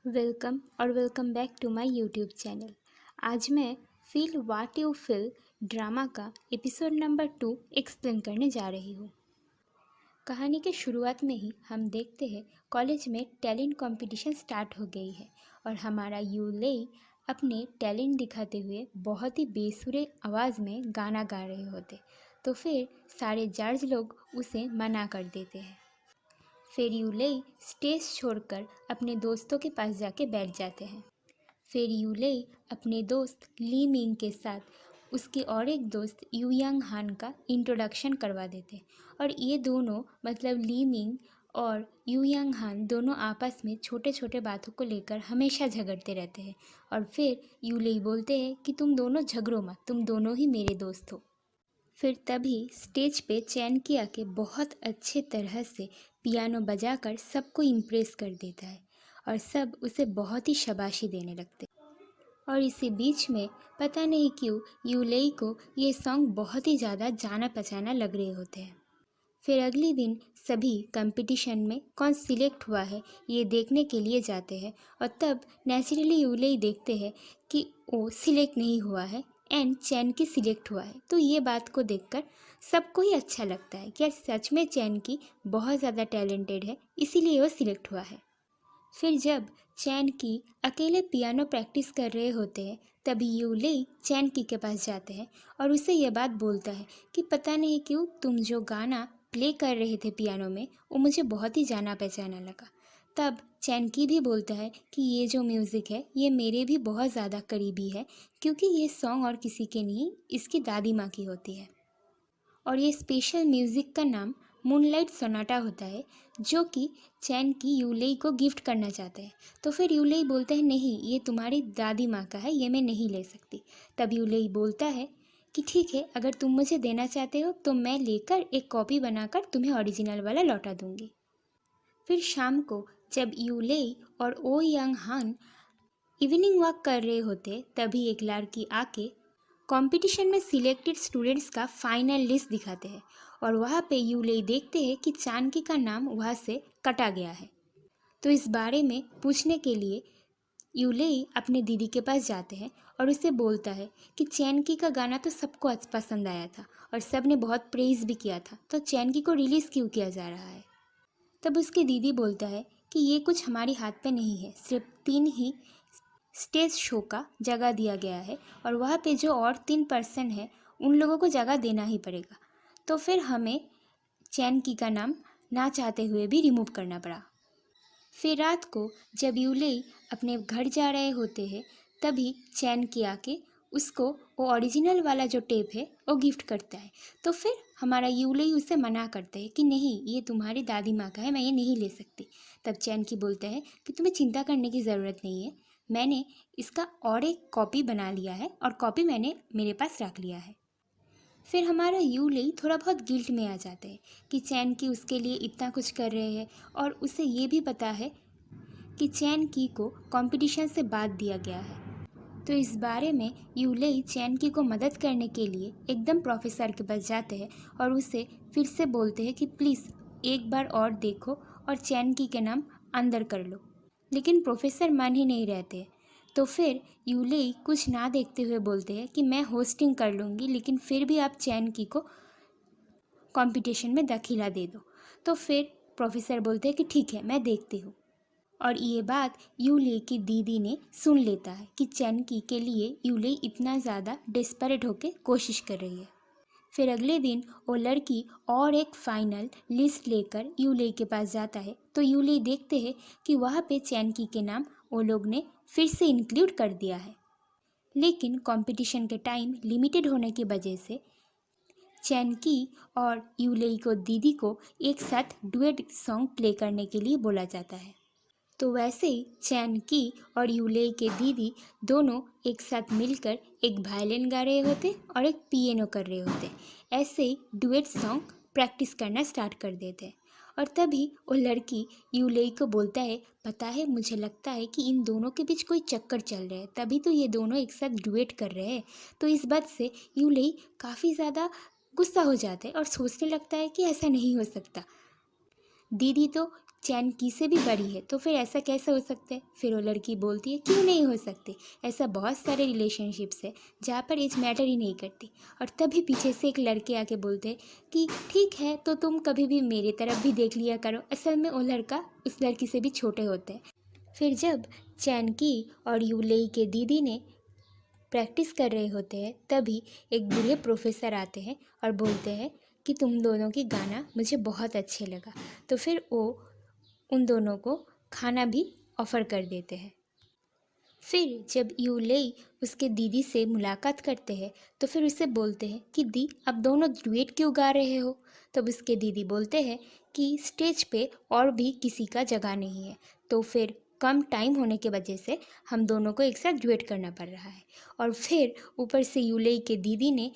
Welcome और welcome back to my YouTube channel. आज मैं feel what you feel drama का एपिसोड नंबर 2 एक्सप्लेन करने जा रही हूँ। कहानी के शुरुआत में ही हम देखते हैं कॉलेज में टैलेंट कंपटीशन स्टार्ट हो गई है और हमारा यूलेई अपने टैलेंट दिखाते हुए बहुत ही बेसुरे आवाज़ में गाना गा रहे होते। तो फिर सारे जज लोग उसे मना कर देते हैं। फिर यूलेई स्टेज छोड़कर अपने दोस्तों के पास जाके बैठ जाते हैं। फिर यूलेई अपने दोस्त ली मिंग के साथ उसके और एक दोस्त यूयांग हान का इंट्रोडक्शन करवा देते और ये दोनों मतलब ली मिंग और यूयांग हान दोनों आपस में छोटे छोटे बातों को लेकर हमेशा झगड़ते रहते हैं। और फिर यूलेई बोलते हैं कि तुम दोनों झगड़ो मत, तुम दोनों ही मेरे दोस्त हो। फिर तभी स्टेज पे चैन की आके बहुत अच्छे तरह से पियानो बजाकर सबको इम्प्रेस कर देता है और सब उसे बहुत ही शाबाशी देने लगते। और इसी बीच में पता नहीं क्यों यूलेई को ये सॉन्ग बहुत ही ज़्यादा जाना पहचाना लग रहे होते हैं। फिर अगले दिन सभी कंपटीशन में कौन सिलेक्ट हुआ है ये देखने के लिए जाते हैं और तब नेचुरली यूलेई देखते हैं कि वो सिलेक्ट नहीं हुआ है एंड चैन की सिलेक्ट हुआ है। तो ये बात को देखकर सबको ही अच्छा लगता है कि सच में चैन की बहुत ज़्यादा टैलेंटेड है, इसीलिए वो सिलेक्ट हुआ है। फिर जब चैन की अकेले पियानो प्रैक्टिस कर रहे होते हैं तभी यूलेई चैन की के पास जाते हैं और उसे यह बात बोलता है कि पता नहीं क्यों तुम जो गाना प्ले कर रहे थे पियानो में वो मुझे बहुत ही जाना पहचाना लगा। तब चैन की भी बोलता है कि ये जो म्यूज़िक है ये मेरे भी बहुत ज़्यादा करीबी है क्योंकि ये सॉन्ग और किसी के नहीं इसकी दादी माँ की होती है और ये स्पेशल म्यूज़िक का नाम मूनलाइट सोनाटा होता है जो कि चैन की यूलेई को गिफ्ट करना चाहते हैं। तो फिर यूलेई बोलते हैं नहीं, ये तुम्हारी दादी माँ का है, ये मैं नहीं ले सकती। तब यूलेई बोलता है कि ठीक है, अगर तुम मुझे देना चाहते हो तो मैं लेकर एक कॉपी बनाकर तुम्हें ओरिजिनल वाला लौटा दूँगी। फिर शाम को जब यूलेई और ओ यंग हान इवनिंग वॉक कर रहे होते तभी एक लड़की आके कंपटीशन में सिलेक्टेड स्टूडेंट्स का फाइनल लिस्ट दिखाते हैं और वहाँ पे यूलेई देखते हैं कि चानकी का नाम वहाँ से कटा गया है। तो इस बारे में पूछने के लिए यूलेई अपने दीदी के पास जाते हैं और उसे बोलता है कि चैनकी का गाना तो सबको पसंद आया था और सब ने बहुत प्रेज़ भी किया था, तो चैनकी को रिलीज़ क्यों किया जा रहा है। तब उसकी दीदी बोलता है कि ये कुछ हमारे हाथ पे नहीं है, सिर्फ 3 ही स्टेज शो का जगह दिया गया है और वहाँ पे जो और 3 पर्सन है उन लोगों को जगह देना ही पड़ेगा। तो फिर हमें चैनकी का नाम ना चाहते हुए भी रिमूव करना पड़ा। फिर रात को जब यूलेई अपने घर जा रहे होते हैं तभी चैनकी आके उसको वो ओरिजिनल वाला जो टेप है वो गिफ्ट करता है। तो फिर हमारा यूलेई उसे मना करते हैं कि नहीं, ये तुम्हारी दादी माँ का है, मैं ये नहीं ले सकती। तब चैनकी बोलता है कि तुम्हें चिंता करने की ज़रूरत नहीं है, मैंने इसका और एक कॉपी बना लिया है और कॉपी मैंने मेरे पास रख लिया है। फिर हमारा यूलेई थोड़ा बहुत गिल्ट में आ जाते हैं कि चैनकी उसके लिए इतना कुछ कर रहे हैं और उसे ये भी पता है कि चैनकी को कंपटीशन से बाद दिया गया है। तो इस बारे में यूलेई चैनकी को मदद करने के लिए एकदम प्रोफेसर के पास जाते हैं और उसे फिर से बोलते हैं कि प्लीज़ एक बार और देखो और चैनकी के नाम अंदर कर लो। लेकिन प्रोफेसर मान ही नहीं रहते। तो फिर यूलेई कुछ ना देखते हुए बोलते हैं कि मैं होस्टिंग कर लूँगी, लेकिन फिर भी आप चैनकी को कंपटीशन में दाखिला दे दो। तो फिर प्रोफेसर बोलते हैं कि ठीक है, मैं देखती हूँ। और ये बात यूलेई की दीदी ने सुन लेता है कि चैनकी के लिए यूलेई इतना ज़्यादा डेस्परेट होकर कोशिश कर रही है। फिर अगले दिन वो लड़की और एक फाइनल लिस्ट लेकर यूलेई के पास जाता है तो यूलेई देखते हैं कि वहाँ पे चैनकी के नाम वो लोग ने फिर से इंक्लूड कर दिया है। लेकिन कंपटीशन के टाइम लिमिटेड होने की वजह से चैनकी और यूलेई को दीदी को एक साथ डुएट सॉन्ग प्ले करने के लिए बोला जाता है। तो वैसे ही चैनकी और यूलेई के दीदी दोनों एक साथ मिलकर एक वायलिन गा रहे होते और एक पियानो कर रहे होते। ऐसे ही डुएट सॉन्ग प्रैक्टिस करना स्टार्ट कर देते। और तभी वो लड़की यूलेई को बोलता है, पता है मुझे लगता है कि इन दोनों के बीच कोई चक्कर चल रहा है, तभी तो ये दोनों एक साथ डुएट कर रहे हैं। तो इस बात से यूलेई काफ़ी ज़्यादा गुस्सा हो जाता है और सोचने लगता है कि ऐसा नहीं हो सकता। दीदी तो चैन की से भी बड़ी है, तो फिर ऐसा कैसे हो सकता है? फिर वो लड़की बोलती है क्यों नहीं हो सकते, ऐसा बहुत सारे रिलेशनशिप्स है जहाँ पर एज मैटर ही नहीं करती। और तभी पीछे से एक लड़के आके बोलते हैं कि ठीक है, तो तुम कभी भी मेरी तरफ भी देख लिया करो। असल में वो लड़का उस लड़की से भी छोटे होते हैं। फिर जब चैन की और यूलेई के दीदी ने प्रैक्टिस कर रहे होते हैं, तभी एक बूढ़े प्रोफेसर आते हैं और बोलते हैं कि तुम दोनों की गाना मुझे बहुत अच्छे लगा। तो फिर वो उन दोनों को खाना भी ऑफ़र कर देते हैं। फिर जब यूलेई उसके दीदी से मुलाकात करते हैं, तो फिर उसे बोलते हैं कि दी, अब दोनों डुएट क्यों गा रहे हो? तब उसके दीदी बोलते हैं कि स्टेज पे और भी किसी का जगह नहीं है, तो फिर कम टाइम होने की वजह से हम दोनों को एक साथ डुएट करना पड़ रहा है। और फिर ऊपर से यूलेई के दीदी ने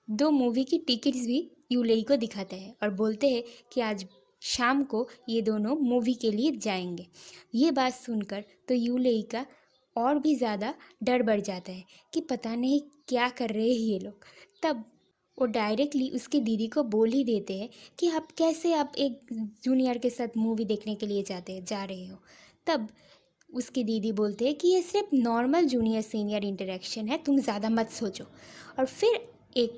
2 मूवी की टिकट्स भी यूलेई को दिखाते हैं और बोलते हैं कि आज शाम को ये दोनों मूवी के लिए जाएंगे। ये बात सुनकर तो यूलेई का और भी ज़्यादा डर बढ़ जाता है कि पता नहीं क्या कर रहे हैं ये लोग। तब वो डायरेक्टली उसकी दीदी को बोल ही देते हैं कि आप एक जूनियर के साथ मूवी देखने के लिए जा रहे हो। तब उसकी दीदी बोलते हैं कि ये सिर्फ नॉर्मल जूनियर सीनियर इंटरेक्शन है, तुम ज़्यादा मत सोचो। और फिर एक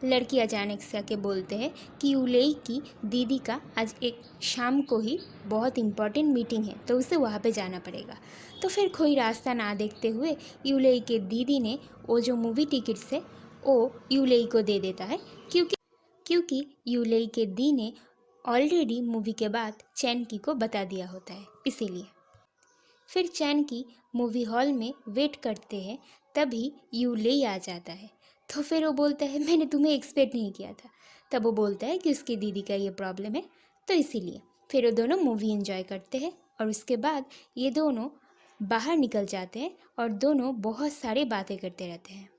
लड़की अचानक से आके बोलते हैं कि यूलेई की दीदी का आज एक शाम को ही बहुत इम्पोर्टेंट मीटिंग है, तो उसे वहाँ पे जाना पड़ेगा। तो फिर कोई रास्ता ना देखते हुए यूलेई के दीदी ने वो जो मूवी टिकट्स है वो यूलेई को दे देता है, क्योंकि यूलेई के दी ने ऑलरेडी मूवी के बाद चैनकी को बता दिया होता है, इसीलिए। फिर चैनकी मूवी हॉल में वेट करते हैं, तभी यूलेई आ जाता है। तो फिर वो बोलता है मैंने तुम्हें एक्सपेक्ट नहीं किया था। तब वो बोलता है कि उसकी दीदी का ये प्रॉब्लम है, तो इसीलिए। फिर वो दोनों मूवी एंजॉय करते हैं और उसके बाद ये दोनों बाहर निकल जाते हैं और दोनों बहुत सारी बातें करते रहते हैं।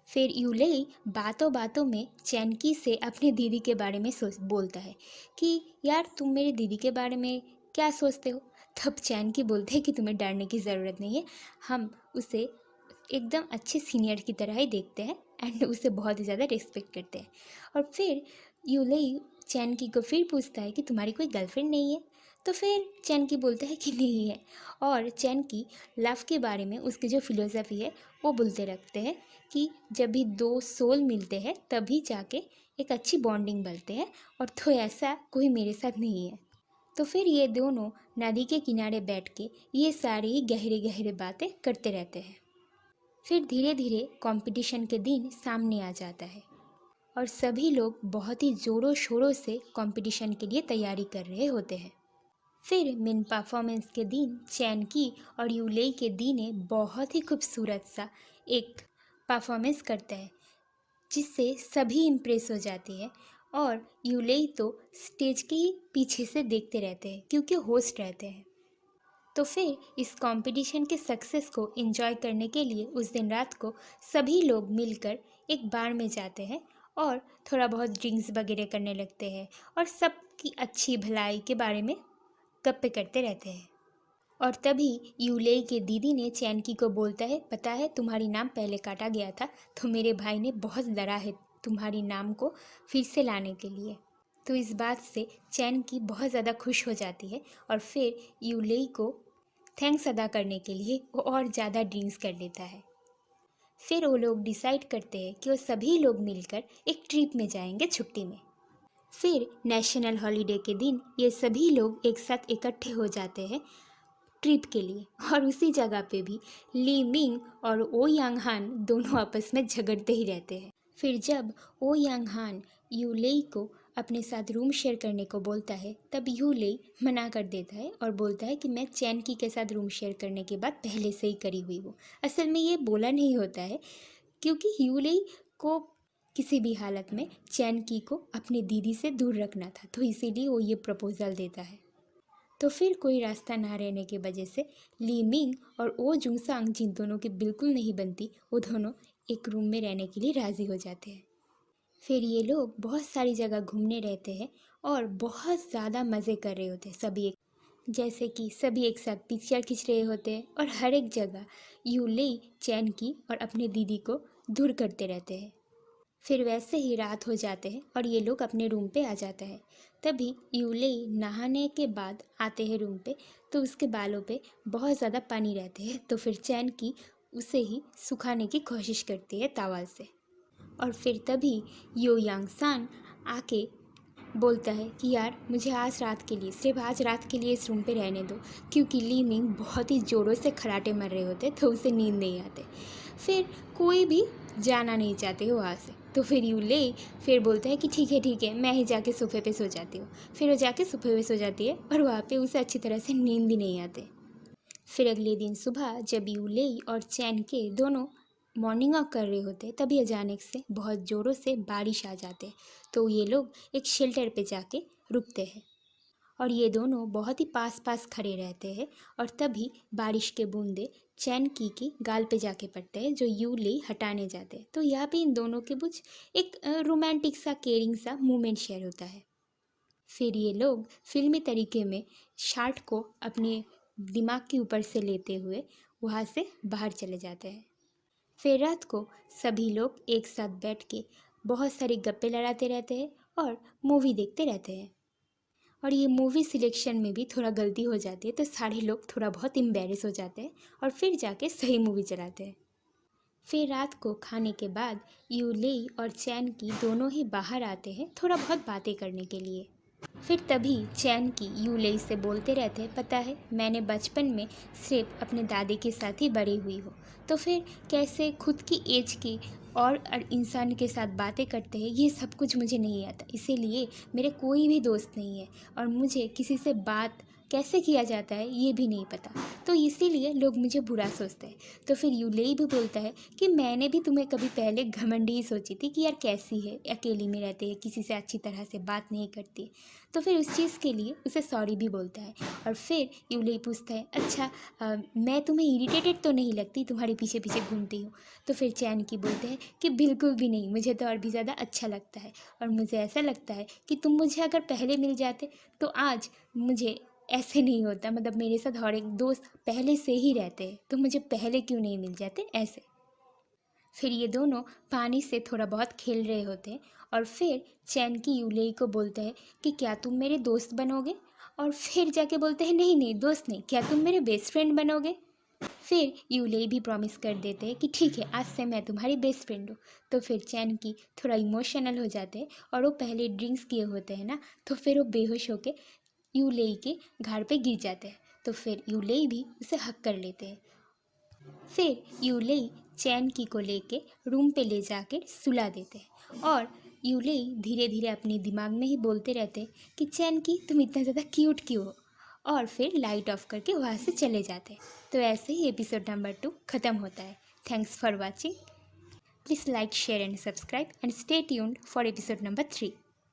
फिर यूलेई बातों बातों में चैनकी से अपनी दीदी के बारे में बोलता है कि यार तुम मेरी दीदी के बारे में क्या सोचते हो? तब चैनकी बोलते हैं कि तुम्हें डरने की ज़रूरत नहीं है, हम उसे एकदम अच्छे सीनियर की तरह ही देखते हैं एंड उसे बहुत ही ज़्यादा रिस्पेक्ट करते हैं। और फिर यूलेई चैनकी को फिर पूछता है कि तुम्हारी कोई गर्लफ्रेंड नहीं है? तो फिर चैनकी बोलता है कि नहीं है। और चैनकी लव के बारे में उसकी जो फिलोसफी है वो बोलते रखते हैं कि जब भी 2 सोल मिलते हैं तभी जाके एक अच्छी बॉन्डिंग बनते हैं, और तो ऐसा कोई मेरे साथ नहीं है। तो फिर ये दोनों नदी के किनारे बैठ के ये सारी गहरी गहरी बातें करते रहते हैं। फिर धीरे धीरे कंपटीशन के दिन सामने आ जाता है और सभी लोग बहुत ही ज़ोरों शोरों से कंपटीशन के लिए तैयारी कर रहे होते हैं। फिर मेन परफॉर्मेंस के दिन चैनकी और यूलेई के दी ने बहुत ही खूबसूरत सा एक परफॉर्मेंस करता है, जिससे सभी इम्प्रेस हो जाती है। और यूलेई तो स्टेज के ही पीछे से देखते रहते हैं क्योंकि होस्ट रहते हैं। तो फिर इस कंपटीशन के सक्सेस को एंजॉय करने के लिए उस दिन रात को सभी लोग मिलकर एक बार में जाते हैं और थोड़ा बहुत ड्रिंक्स वगैरह करने लगते हैं और सबकी अच्छी भलाई के बारे में गप्पे करते रहते हैं। और तभी यूलेई के दीदी ने चैनकी को बोलता है, पता है तुम्हारी नाम पहले काटा गया था, तो मेरे भाई ने बहुत लड़ा है तुम्हारी नाम को फिर से लाने के लिए। तो इस बात से चैनकी बहुत ज़्यादा खुश हो जाती है और फिर यूलेई को थैंक्स अदा करने के लिए वो और ज़्यादा ड्रिंक्स कर लेता है। फिर वो लोग डिसाइड करते हैं कि वो सभी लोग मिलकर एक ट्रिप में जाएंगे छुट्टी में। फिर नेशनल हॉलीडे के दिन ये सभी लोग एक साथ इकट्ठे हो जाते हैं ट्रिप के लिए, और उसी जगह पे भी ली मिंग और ओ यांग हान दोनों आपस में झगड़ते ही रहते हैं। फिर जब ओ यांग हान यूलेई को अपने साथ रूम शेयर करने को बोलता है, तब यूलेई मना कर देता है और बोलता है कि मैं चैनकी के साथ रूम शेयर करने के बाद पहले से ही करी हुई हूँ। असल में ये बोला नहीं होता है क्योंकि यूलेई को किसी भी हालत में चैनकी को अपनी दीदी से दूर रखना था, तो इसीलिए वो ये प्रपोज़ल देता है। तो फिर कोई रास्ता ना रहने की वजह से ली मिंग और ओ जुंगसांग, जिन दोनों की बिल्कुल नहीं बनती, वो दोनों एक रूम में रहने के लिए राज़ी हो जाते हैं। फिर ये लोग बहुत सारी जगह घूमने रहते हैं और बहुत ज़्यादा मज़े कर रहे होते हैं जैसे कि सभी एक साथ पिक्चर खींच रहे होते हैं और हर एक जगह यूलेई चैनकी और अपने दीदी को दूर करते रहते हैं। फिर वैसे ही रात हो जाते हैं और ये लोग अपने रूम पे आ जाते हैं। तभी यूले नहाने के बाद आते हैं रूम पे, तो उसके बालों पे बहुत ज़्यादा पानी रहते हैं। तो फिर चैन की उसे ही सुखाने की कोशिश करती है तावल से। और फिर तभी यो यांग सान आके बोलता है कि यार मुझे आज रात के लिए, सिर्फ आज रात के लिए इस रूम पे रहने दो, क्योंकि ली मिंग बहुत ही ज़ोरों से खराटे मर रहे होते तो उसे नींद नहीं आते। फिर कोई भी जाना नहीं चाहते वहाँ से। तो फिर यूले फिर बोलता है कि ठीक है मैं ही जाके सोफे पे सो जाती हूँ। फिर वो जाके सोफे पे सो जाती है और वहाँ पे उसे अच्छी तरह से नींद भी नहीं आते। फिर अगले दिन सुबह जब यूले और चैन के दोनों मॉर्निंग वॉक कर रहे होते तभी अचानक से बहुत ज़ोरों से बारिश आ जाते। तो ये लोग एक शेल्टर पे जाके रुकते हैं और ये दोनों बहुत ही पास पास खड़े रहते हैं। और तभी बारिश के बूंदे चैन की गाल पे जाके पड़ते हैं जो यूले हटाने जाते हैं। तो यहाँ पे इन दोनों के बीच एक रोमांटिक सा केयरिंग सा मोमेंट शेयर होता है। फिर ये लोग फिल्मी तरीके में शार्ट को अपने दिमाग के ऊपर से लेते हुए वहाँ से बाहर चले जाते हैं। फिर रात को सभी लोग एक साथ बैठ के बहुत सारी गप्पे लड़ाते रहते हैं और मूवी देखते रहते हैं। और ये मूवी सिलेक्शन में भी थोड़ा गलती हो जाती है तो सारे लोग थोड़ा बहुत एम्बेरस हो जाते हैं और फिर जाके सही मूवी चलाते हैं। फिर रात को खाने के बाद यूले और चैन की दोनों ही बाहर आते हैं थोड़ा बहुत बातें करने के लिए। फिर तभी चैन की यूले से बोलते रहते हैं, पता है मैंने बचपन में सिर्फ अपने दादी के साथ ही बड़ी हुई हो, तो फिर कैसे खुद की एज की और इंसान के साथ बातें करते हैं ये सब कुछ मुझे नहीं आता। इसीलिए मेरे कोई भी दोस्त नहीं है और मुझे किसी से बात कैसे किया जाता है ये भी नहीं पता, तो इसीलिए लोग मुझे बुरा सोचते हैं। तो फिर यूले भी बोलता है कि मैंने भी तुम्हें कभी पहले घमंडी ही सोची थी कि यार कैसी है, अकेली में रहती है, किसी से अच्छी तरह से बात नहीं करती। तो फिर उस चीज़ के लिए उसे सॉरी भी बोलता है। और फिर यूले पूछता है, अच्छा मैं तुम्हें इरिटेटेड तो नहीं लगती, तुम्हारे पीछे पीछे घूमती हूँ? तो फिर चैन की बोलते हैं कि बिल्कुल भी नहीं, मुझे तो और भी ज़्यादा अच्छा लगता है। और मुझे ऐसा लगता है कि तुम मुझे अगर पहले मिल जाते तो आज मुझे ऐसे नहीं होता, मतलब मेरे साथ और एक दोस्त पहले से ही रहते हैं, तो मुझे पहले क्यों नहीं मिल जाते ऐसे। फिर ये दोनों पानी से थोड़ा बहुत खेल रहे होते हैं और फिर चैन की यूले को बोलता है कि क्या तुम मेरे दोस्त बनोगे? और फिर जाके बोलते हैं नहीं नहीं दोस्त नहीं, क्या तुम मेरे बेस्ट फ्रेंड बनोगे? फिर यूले भी प्रॉमिस कर देते हैं कि ठीक है आज से मैं तुम्हारी बेस्ट फ्रेंड हूँ। तो फिर चैन की थोड़ा इमोशनल हो जाते हैं और वो पहले ड्रिंक्स किए होते हैं ना, तो फिर वो बेहोश होके यूले के घर पे गिर जाते हैं। तो फिर यूले भी उसे हक कर लेते हैं। फिर यूले चैन की को लेके रूम पे ले जाके सुला देते हैं और यूले धीरे धीरे अपने दिमाग में ही बोलते रहते हैं कि चैन की तुम इतना ज़्यादा क्यूट क्यों हो, और फिर लाइट ऑफ करके वहाँ से चले जाते हैं। तो ऐसे ही एपिसोड नंबर 2 ख़त्म होता है। Thanks for watching. Please like share and subscribe and stay tuned for episode number 3।